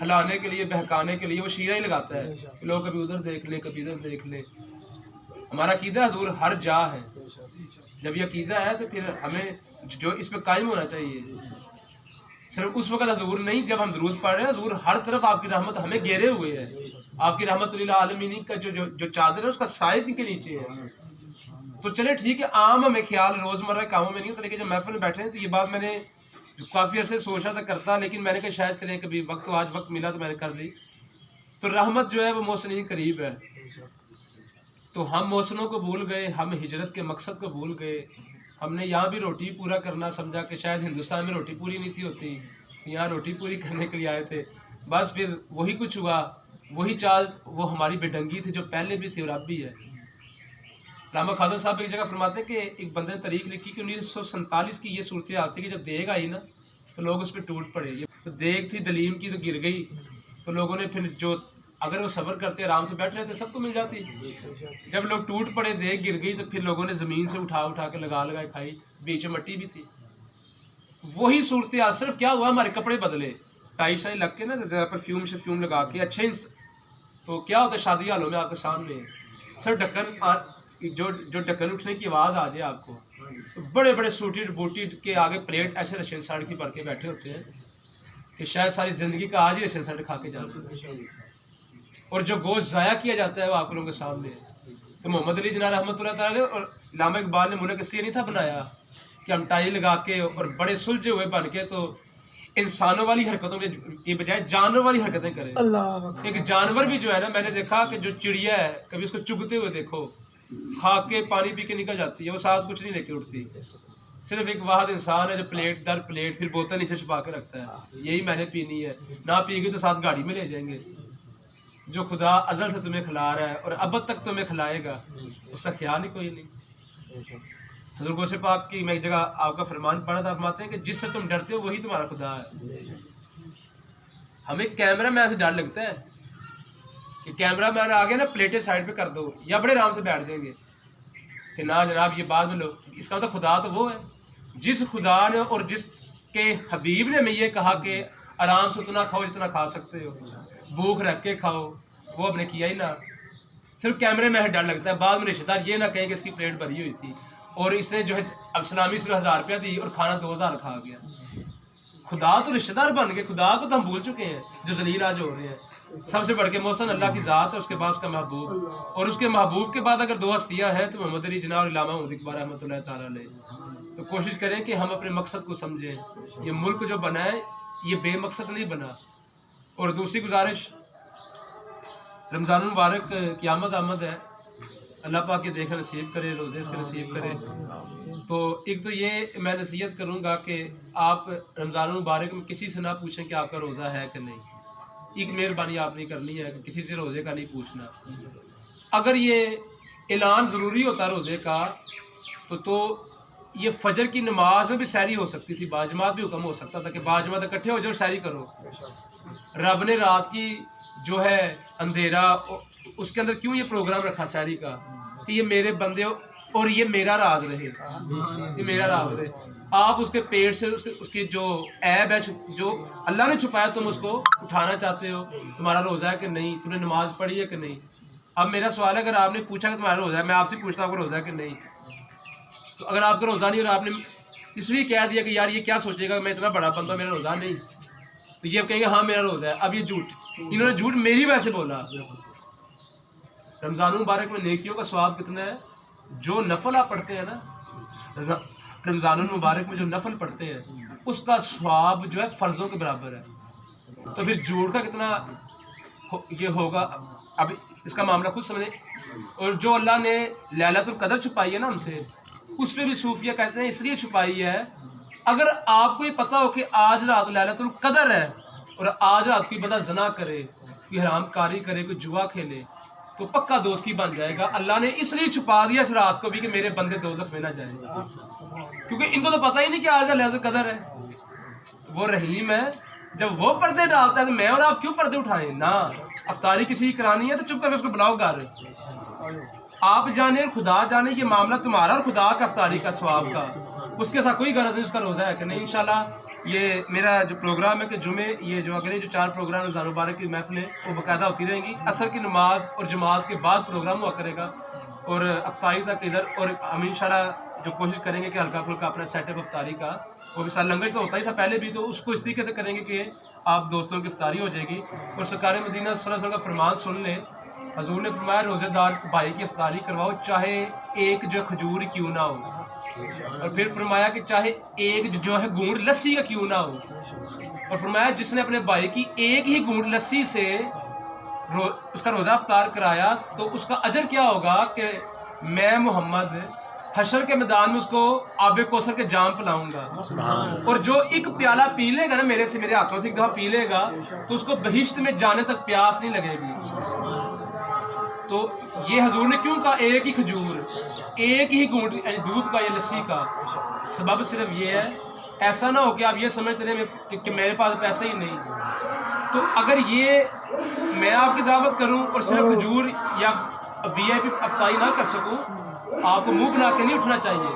ہلانے کے لیے بہکانے کے لیے وہ شیرہ ہی لگاتا ہے کہ لوگ کبھی ادھر دیکھ لیں کبھی ادھر دیکھ لیں. ہمارا عقیدہ حضور ہر جا ہے. جب یہ عقیدہ ہے تو پھر ہمیں جو اس پہ قائم ہونا چاہیے. صرف اس وقت حضور نہیں جب ہم درود پڑھ رہے ہیں, حضور ہر طرف آپ کی رحمت ہمیں گھیرے ہوئے ہے. آپ کی رحمت للعالمین کا جو چادر ہے اس کا سائے کے نیچے ہے. تو چلے ٹھیک ہے, عام ہمیں خیال روزمرہ کاموں میں نہیں ہوتا, لیکن جب محفل میں بیٹھے ہیں تو یہ بات میں نے کافی عرصے سوچا تھا کرتا, لیکن میں نے کہا شاید چلے کبھی وقت آج وقت ملا تو میں نے کر لی. تو رحمت جو ہے وہ محسنین قریب ہے. تو ہم محسنوں کو بھول گئے, ہم ہجرت کے مقصد کو بھول گئے. ہم نے یہاں بھی روٹی پورا کرنا سمجھا کہ شاید ہندوستان میں روٹی پوری نہیں تھی ہوتی, یہاں روٹی پوری کرنے کے لیے آئے تھے. بس پھر وہی کچھ ہوا, وہی چال وہ ہماری بےڈنگی تھی جو پہلے بھی تھی اور اب بھی ہے. علامہ خادم صاحب ایک جگہ فرماتے ہیں کہ ایک بندے نے تاریخ لکھی کہ 1947 کی یہ صورتحال تھی کہ جب دیگ آئی نا تو لوگ اس پہ ٹوٹ پڑے. تو دیگ تھی دلیم کی تو گر گئی, تو لوگوں نے پھر جو اگر وہ صبر کرتے آرام سے بیٹھ رہے تھے سب کو مل جاتی. جب لوگ ٹوٹ پڑے دیگ گر گئی تو پھر لوگوں نے زمین سے اٹھا کے لگائے کھائی, بیچ میں مٹی بھی تھی. وہی صورتحال, صرف کیا ہوا ہمارے کپڑے بدلے, ٹائی شائی لگ کے نا پرفیوم شفیوم لگا کے اچھے. تو کیا ہوتا ہے شادی حالوں میں آپ کے سامنے سر ڈھکن جو ڈھکن اٹھنے کی آواز آ جائے آپ کو, تو بڑے بڑے سوٹیڈ بوٹیڈ کے آگے پلیٹ ایسے رشین ساڑھ کی بھر کے بیٹھے ہوتے ہیں کہ شاید ساری زندگی کا آج ہی رشین ساڑھ کھا کے جاتے ہیں. اور جو گوشت ضائع کیا جاتا ہے وہ آپ لوگوں کے سامنے ہے. تو محمد علی جناح رحمۃ اللہ تعالیٰ اور علامہ اقبال نے ملک اس لیے نہیں تھا بنایا کہ ہم ٹائی لگا کے اور بڑے سلجھے ہوئے بن کے تو انسانوں والی حرکتوں کے بجائے جانور والی حرکتیں کریں. ایک جانور بھی جو ہے نا, میں نے دیکھا کہ جو چڑیا ہے کبھی اس کو چگتے ہوئے دیکھو, کھا کے پانی پی کے نکل جاتی ہے, وہ ساتھ کچھ نہیں لے کے اٹھتی. صرف ایک واحد انسان ہے جو پلیٹ در پلیٹ پھر بوتل نیچے چھپا کے رکھتا ہے, یہی میں نے پینی ہے, نہ پی گئی تو ساتھ گاڑی میں لے جائیں گے. جو خدا ازل سے تمہیں کھلا رہا ہے اور ابد تک تمہیں کھلائے گا, اس کا خیال ہی کوئی نہیں. حضور غوث پاک کی میں ایک جگہ آپ کا فرمان پڑھا تھا, فرماتے ہیں کہ جس سے تم ڈرتے ہو وہی تمہارا خدا ہے. ہمیں کیمرہ مین سے ڈر لگتا ہے کہ کیمرہ مین آ گیا نا پلیٹیں سائڈ پہ کر دو, یا بڑے آرام سے بیٹھ جائیں گے کہ نہ جناب یہ بعد میں لو. اس کا مطلب خدا تو وہ ہے جس خدا نے اور جس کے حبیب نے ہمیں یہ کہا کہ آرام سے اتنا کھاؤ جتنا کھا سکتے ہو, بھوک رکھ کے کھاؤ, وہ ہم نے کیا ہی نہ. صرف کیمرے میں ڈر لگتا ہے, بعد میں رشتہ دار یہ نہ کہیں کہ اس کی پلیٹ بھری ہوئی تھی اور اس نے جو ہے اب سلامی صرف 1000 روپیہ دی اور کھانا 2000 کھا گیا. خدا تو رشتہ دار بن گئے, خدا کو تو ہم بھول چکے ہیں جو ذلیل آج ہو رہے ہیں. سب سے بڑھ کے محسن اللہ کی ذات ہے, اس کے بعد اس کا محبوب, اور اس کے محبوب کے بعد اگر 2 ہستیاں ہیں تو محمد علی جناح اور علامہ محمد اقبال رحمۃ اللہ تعالیٰ علیہ. تو کوشش کریں کہ ہم اپنے مقصد کو سمجھیں. یہ ملک جو بنا ہے یہ بے مقصد نہیں بنا. اور دوسری گزارش, رمضان المبارک کی آمد ہے, اللہ پاک کے دیکھنا نصیب کرے, روزے اس کے نصیب کرے. تو ایک تو یہ میں نصیحت کروں گا کہ آپ رمضان المبارک میں کسی سے نہ پوچھیں کہ آپ کا روزہ ہے کہ نہیں. ایک مہربانی آپ نے کرنی ہے کہ کسی سے روزے کا نہیں پوچھنا. اگر یہ اعلان ضروری ہوتا روزے کا تو یہ فجر کی نماز میں بھی سحری ہو سکتی تھی, باجماعت بھی حکم ہو سکتا تھا کہ باجماعت اکٹھے ہو جاؤ سحری کرو. رب نے رات کی جو ہے اندھیرا اس کے اندر کیوں یہ پروگرام رکھا سحری کا کہ یہ میرے بندے اور یہ میرا راز رہے, یہ میرا راز رہے. آپ اس کے پیٹ سے اس کی جو عیب ہے جو اللہ نے چھپایا تم اس کو اٹھانا چاہتے ہو. تمہارا روزہ ہے کہ نہیں, تم نے نماز پڑھی ہے کہ نہیں. اب میرا سوال ہے, اگر آپ نے پوچھا کہ تمہارا روزہ ہے, میں آپ سے پوچھتا ہوں آپ کا روزہ ہے کہ نہیں. تو اگر آپ کا روزہ نہیں اور آپ نے اس لیے کہہ دیا کہ یار یہ کیا سوچے گا میں اتنا بڑا بندہ میرا روزہ نہیں, تو یہ اب کہیں گے ہاں میرا روزہ ہے. اب یہ جھوٹ, انہوں نے جھوٹ میری وجہ سے بولا. رمضان المبارک میں نیکیوں کا ثواب کتنا ہے. جو نفل آپ پڑھتے ہیں نا رمضان المبارک میں, جو نفل پڑھتے ہیں اس کا ثواب جو ہے فرضوں کے برابر ہے. تو پھر جھوٹ کا کتنا یہ ہوگا, اب اس کا معاملہ خود سمجھیں. اور جو اللہ نے لیلۃ القدر چھپائی ہے نا ہم سے, اس پہ بھی صوفیہ کہتے ہیں اس لیے چھپائی ہے اگر آپ کو یہ پتہ ہو کہ آج رات لیلۃ القدر ہے اور آج رات کوئی بندہ زنا کرے, کوئی حرام کاری کرے, کوئی جوا کھیلے, تو پکا دوست کی بن جائے گا. اللہ نے اس لیے چھپا دیا اس رات کو بھی کہ میرے بندے دوزخ میں نہ جائیں, کیونکہ ان کو تو پتہ ہی نہیں کہ آج لیلۃ القدر ہے. وہ رحیم ہے, جب وہ پردے ڈالتا ہے تو میں اور آپ کیوں پردے اٹھائیں. نہ افطاری کسی کی کرانی ہے تو چپ کر اس کو بلاؤ گھر. آپ جانے خدا جانے یہ معاملہ تمہارا اور خدا کا افطاری کا ثواب کا, اس کے ساتھ کوئی غرض نہیں اس کا روزہ ہے کہ نہیں. انشاءاللہ یہ میرا جو پروگرام ہے کہ جمعے یہ جو اگلے جو 4 پروگرام رمضان مبارک کی محفلیں وہ باقاعدہ ہوتی رہیں گی. عصر کی نماز اور جماعت کے بعد پروگرام ہوا کرے گا اور افطاری تک ادھر. اور ہم انشاءاللہ جو کوشش کریں گے کہ ہلکا پھلکا اپنا سیٹ اپ افطاری کا وہ بھی لنگر تو ہوتا ہی تھا پہلے بھی, تو اس کو اس طریقے سے کریں گے کہ آپ دوستوں کی افطاری ہو جائے گی. اور سرکار مدینہ صلی اللہ علیہ وسلم کا فرمان سن لیں. حضور نے فرمایا روزے دار بھائی کی افطاری کرواؤ چاہے ایک جو کھجور کیوں نہ ہو, اور پھر فرمایا کہ چاہے ایک جو ہے گھونٹ لسی کا کیوں نہ ہو, اور فرمایا جس نے اپنے بھائی کی ایک ہی گھونٹ لسی سے اس کا روزہ افطار کرایا تو اس کا اجر کیا ہوگا کہ میں محمد حشر کے میدان میں اس کو آب کوثر کے جام پلاؤں گا. اور جو ایک پیالہ پی لے گا نا میرے ہاتھوں سے ایک دفعہ پی لے گا تو اس کو بہشت میں جانے تک پیاس نہیں لگے گی. تو یہ حضور نے کیوں کہا ایک ہی کھجور, ایک ہی گھونٹ یعنی دودھ کا یا لسی کا؟ سبب صرف یہ ہے, ایسا نہ ہو کہ آپ یہ سمجھتے رہے کہ میرے پاس پیسے ہی نہیں. تو اگر یہ میں آپ کی دعوت کروں اور صرف کھجور یا وی آئی پی افطاری نہ کر سکوں, آپ کو منہ بنا کے نہیں اٹھنا چاہیے.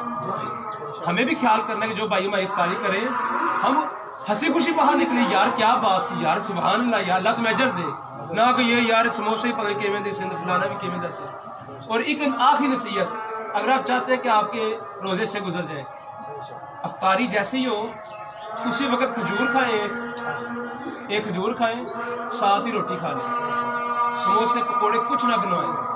ہمیں بھی خیال کرنا ہے کہ جو بھائی ہماری افطاری کرے ہم ہنسی خوشی باہر نکلیں, یار کیا بات تھی یار, سبحان اللہ, یا اللہ تمہیں اجر دے, نہ کہ یہ یار سموسے ہی پتہ کیویں دے سند فلانا بھی کیویں دے سے. اور ایک آخری نصیحت, اگر آپ چاہتے ہیں کہ آپ کے روزے سے گزر جائے, افطاری جیسے ہی ہو اسی وقت کھجور کھائیں, ایک کھجور کھائیں, ساتھ ہی روٹی کھا لیں, سموسے پکوڑے کچھ نہ بنوائیں.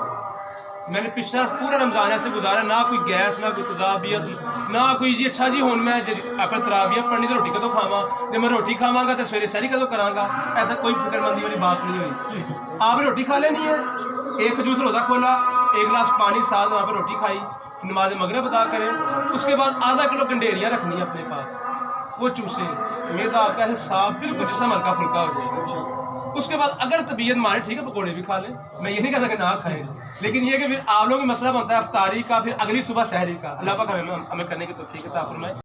میں نے پچھلا پورا رمضان ایسے گزارا, نہ کوئی گیس, نہ کوئی تضابیت, نہ کوئی جی اچھا جی ہوں میں اپنے تراویح پڑھنی تو روٹی کدو کھاواں, جب میں روٹی کھاواں گا تو سویرے سحری کدو کراں گا. ایسا کوئی فکر مندی والی بات نہیں ہوئی. آپ نے روٹی کھا لینی ہے, ایک کھجور سے روزہ کھولا, ایک گلاس پانی ساتھ وہاں پہ روٹی کھائی, نماز مغرب ادا کریں, اس کے بعد آدھا کلو گنڈیریاں رکھنی ہے اپنے پاس, وہ چوسیں. میں تو آپ کا حساب بالکل جسم ہلکا پھلکا ہو جائے گا. اس کے بعد اگر طبیعت مارے ٹھیک ہے پکوڑے بھی کھا لیں, میں یہ نہیں کہتا کہ نہ کھائیں, لیکن یہ کہ پھر آپ لوگوں کی مسئلہ بنتا ہے افطاری کا, پھر اگلی صبح سحری کا. اللہ پاک ہمیں عمل کرنے کی توفیق عطا فرمائے.